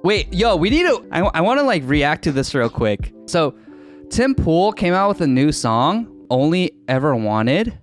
Wait, yo, we need to... I want to like react to this real quick. So, Tim Pool came out with a new song, Only Ever Wanted.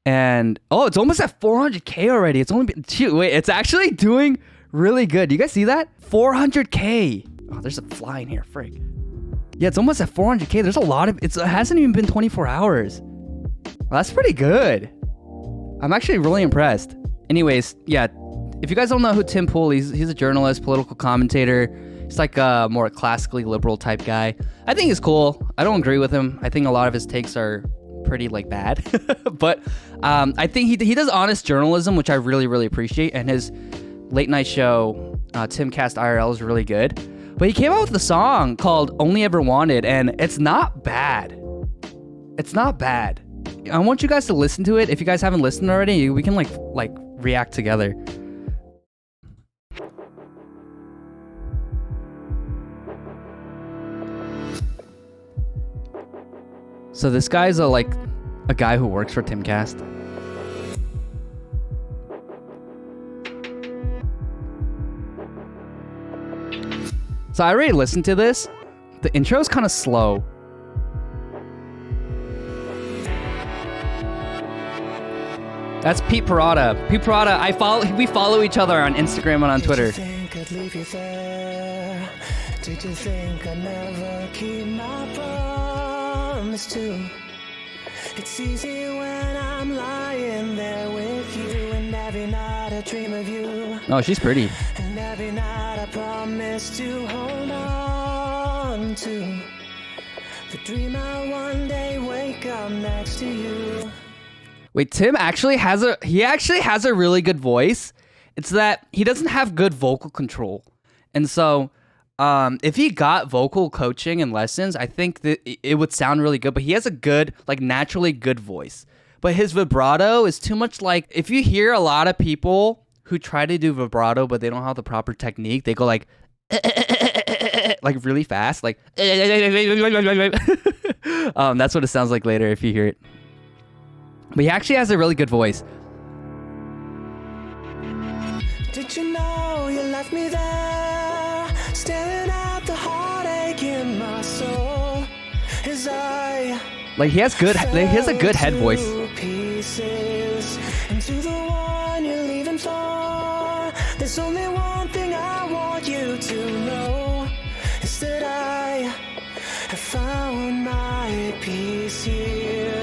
And, oh, it's almost at 400K already. It's only been... Wait, it's actually doing really good. Do you guys see that? 400K. Oh, there's a fly in here, frig. Yeah, it's almost at 400K. There's a lot of... It hasn't even been 24 hours. Well, that's pretty good. I'm actually really impressed. Anyways, yeah. If you guys don't know who Tim Pool is, he's a journalist, political commentator. He's like a more classically liberal type guy. I think he's cool. I don't agree with him. I think a lot of his takes are pretty like bad. But I think he does honest journalism, which I really, really appreciate. And his late night show, Timcast IRL, is really good. But he came out with a song called Only Ever Wanted, and it's not bad. It's not bad. I want you guys to listen to it. If you guys haven't listened already, we can like react together. So this guy's a guy who works for Timcast. So I already listened to this. The intro is kind of slow. That's Pete Parada. Pete Parada, we follow each other on Instagram and on Twitter. Did you think I'd leave you there? Did you think I'd never keep my promise to? It's easy when I'm lying there with you, and every night I dream of you. Oh, she's pretty. And every night I promise to hold on to the dream I one day wake up next to you. Wait, Tim actually has a really good voice. It's that he doesn't have good vocal control. And so if he got vocal coaching and lessons, I think that it would sound really good. But he has a good, like naturally good voice. But his vibrato is too much like, if you hear a lot of people who try to do vibrato, but they don't have the proper technique, they go like really fast. Like, that's what it sounds like later if you hear it. But he actually has a really good voice. Did you know you left me there, staring at the heartache in my soul? As I like he has a good head voice. Pieces into the one you're leaving for. There's only one thing I want you to know, is that I have found my peace here.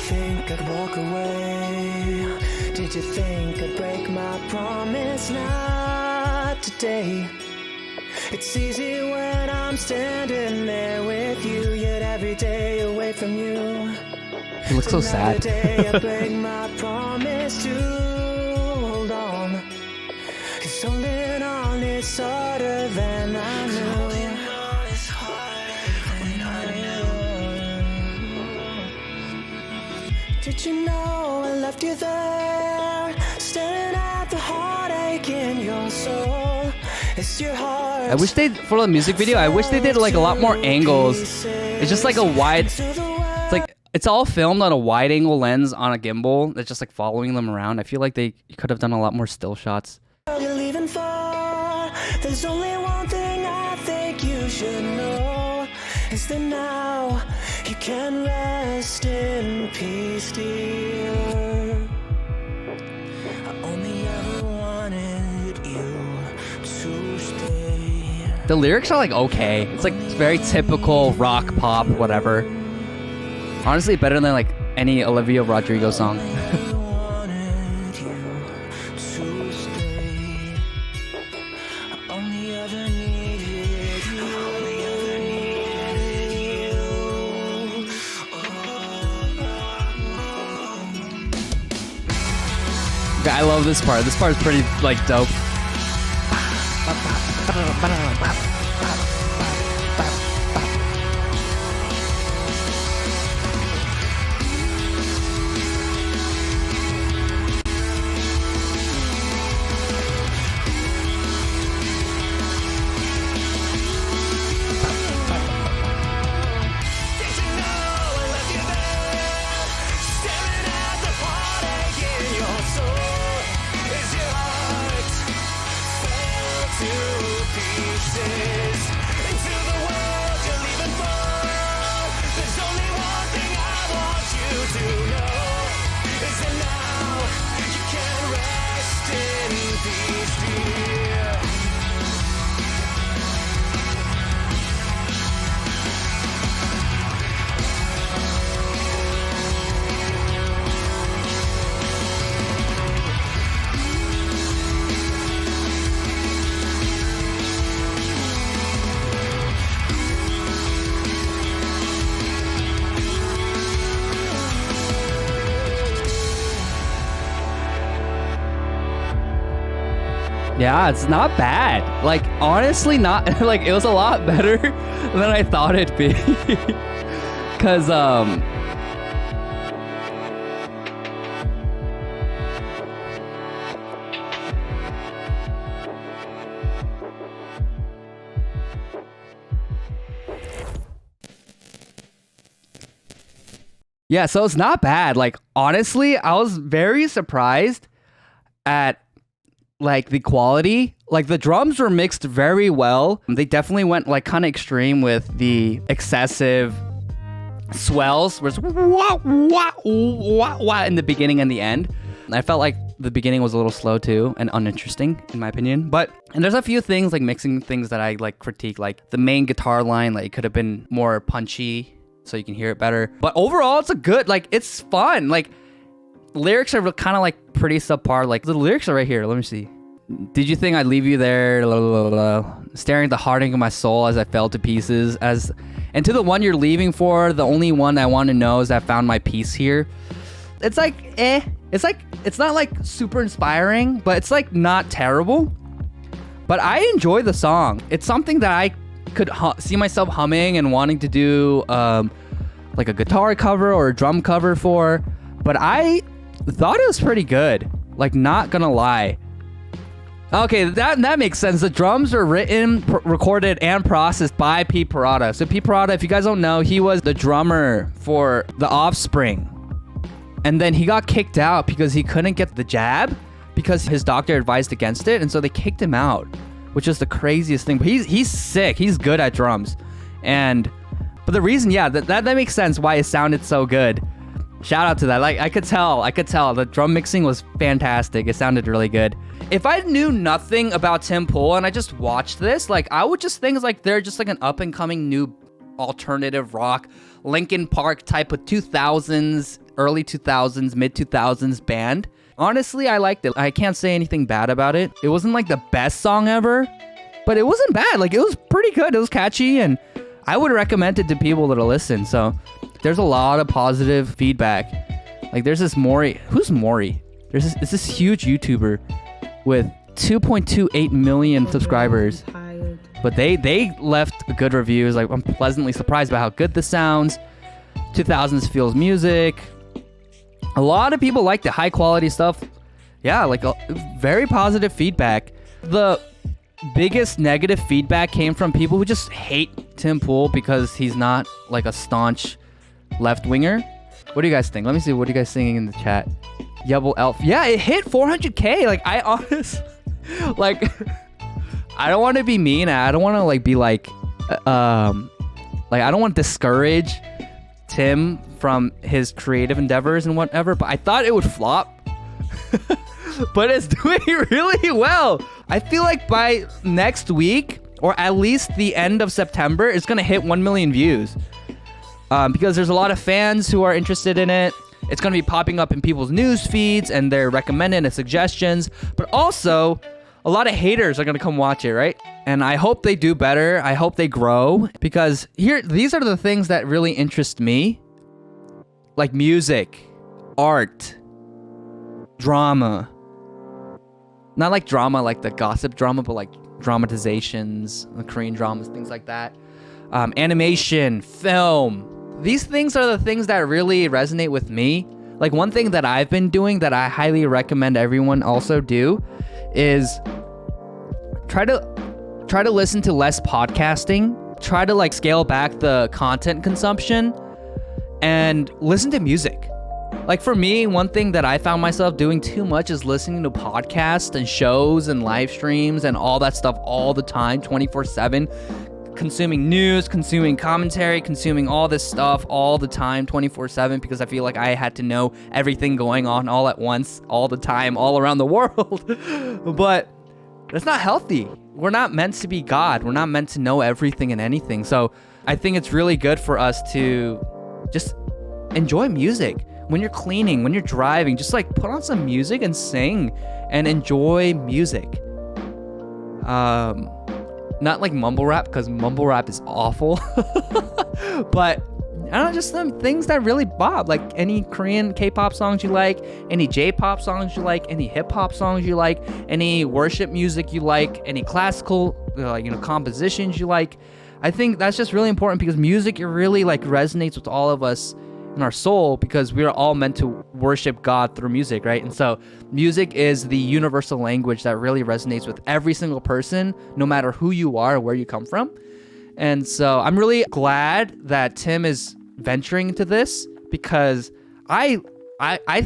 Think I'd walk away? Did you think I'd break my promise? Not today. It's easy when I'm standing there with you, yet every day away from you. He looks so sad. Day I break my promise to hold on, 'cause holding on is harder than I knew. Did you know I left you there, staring at the heartache in your soul? It's your heart. I wish for the music video, I wish they did like a lot more angles. It's just like a wide, it's all filmed on a wide angle lens on a gimbal that's just like following them around. I feel like they could have done a lot more still shots. You're leaving for, there's only one thing I think you should know, is that now you can rest in peace, dear. I only ever wanted you to stay. The lyrics are like okay. It's like very typical rock, pop, whatever. Honestly, better than like any Olivia Rodrigo song. I love this part. This part is pretty like dope. Yeah, it's not bad. Like, honestly, not like it was a lot better than I thought it'd be. Cause yeah, so it's not bad. Like, honestly, I was very surprised at like the quality. Like, the drums were mixed very well. They definitely went like kind of extreme with the excessive swells, where it's wah, wah, wah, wah in the beginning and the end. I felt like the beginning was a little slow too and uninteresting in my opinion. And there's a few things like mixing things that I like critique, like the main guitar line, like could have been more punchy so you can hear it better. But overall, it's a good, like, it's fun. Like, lyrics are kind of like pretty subpar. Like, the lyrics are right here. Let me see. Did you think I'd leave you there? La, la, la, la. Staring at the heartache of my soul as I fell to pieces. And to the one you're leaving for, the only one I want to know is I found my peace here. It's like, It's like, it's not like super inspiring, but it's like not terrible. But I enjoy the song. It's something that I could see myself humming and wanting to do like a guitar cover or a drum cover for. But I thought it was pretty good. Like, not gonna lie. Okay, that makes sense. The drums are written, recorded, and processed by Pete Parada. So Pete Parada, if you guys don't know, he was the drummer for The Offspring. And then he got kicked out because he couldn't get the jab because his doctor advised against it. And so they kicked him out, which is the craziest thing. But he's sick. He's good at drums. But the reason, yeah, that makes sense why it sounded so good. Shout out to that. Like, I could tell the drum mixing was fantastic. It sounded really good. If I knew nothing about Tim Pool and I just watched this, like, I would just think like they're just like an up and coming new alternative rock, Linkin Park type of 2000s, early 2000s, mid 2000s band. Honestly, I liked it. I can't say anything bad about it. It wasn't like the best song ever, but it wasn't bad. Like, it was pretty good. It was catchy, and I would recommend it to people that listen. So there's a lot of positive feedback. Like, there's this Maury. Who's Maury? It's this huge YouTuber with 2.28 million subscribers. But they left good reviews. Like, I'm pleasantly surprised by how good this sounds. 2000s feels music. A lot of people like the high quality stuff. Yeah, like very positive feedback. The biggest negative feedback came from people who just hate Tim Pool because he's not like a staunch left winger. What do you guys think? Let me see. What are you guys singing in the chat? Yebble Elf. Yeah, it hit 400K. Like, I honestly, like, I don't want to be mean. I don't want to like be like I don't want to discourage Tim from his creative endeavors and whatever, but I thought it would flop. But it's doing really well. I feel like by next week, or at least the end of September, it's gonna hit 1 million views. Because there's a lot of fans who are interested in it. It's gonna be popping up in people's news feeds and they're recommending and suggestions, but also a lot of haters are gonna come watch it, right? And I hope they do better. I hope they grow, because these are the things that really interest me. Like music, art, drama. Not like drama like the gossip drama, but like dramatizations, the Korean dramas, things like that. Animation, film. These things are the things that really resonate with me. Like, one thing that I've been doing that I highly recommend everyone also do is try to listen to less podcasting. Try to like scale back the content consumption and listen to music. Like, for me, one thing that I found myself doing too much is listening to podcasts and shows and live streams and all that stuff all the time, 24/7. Consuming news, consuming commentary, consuming all this stuff all the time, 24/7, because I feel like I had to know everything going on all at once, all the time, all around the world. But that's not healthy. We're not meant to be God. We're not meant to know everything and anything. So I think it's really good for us to just enjoy music. When you're cleaning, when you're driving, just like put on some music and sing and enjoy music. Not like mumble rap, because mumble rap is awful. But I don't know, just some things that really bop, like any Korean K-pop songs you like, any J-pop songs you like, any hip-hop songs you like, any worship music you like, any classical compositions you like. I think that's just really important because music, it really like resonates with all of us in our soul, because we are all meant to worship God through music, right? And so music is the universal language that really resonates with every single person, no matter who you are or where you come from. And so I'm really glad that Tim is venturing into this, because I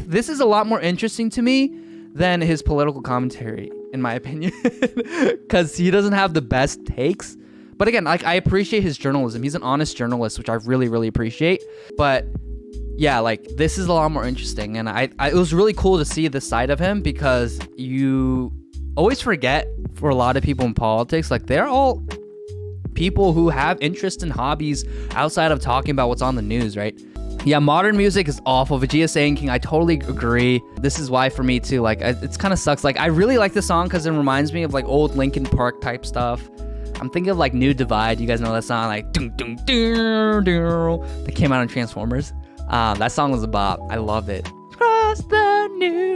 this is a lot more interesting to me than his political commentary, in my opinion, because he doesn't have the best takes. But again, like, I appreciate his journalism. He's an honest journalist, which I really, really appreciate. But yeah, like, this is a lot more interesting. And it was really cool to see this side of him, because you always forget, for a lot of people in politics, like, they're all people who have interest and hobbies outside of talking about what's on the news, right? Yeah, modern music is awful. Vegeta saying King, I totally agree. This is why for me too, like, it's kind of sucks. Like, I really like this song because it reminds me of like old Linkin Park type stuff. I'm thinking of like New Divide. You guys know that song, like that came out on Transformers. That song was a bop. I loved it. Cross the new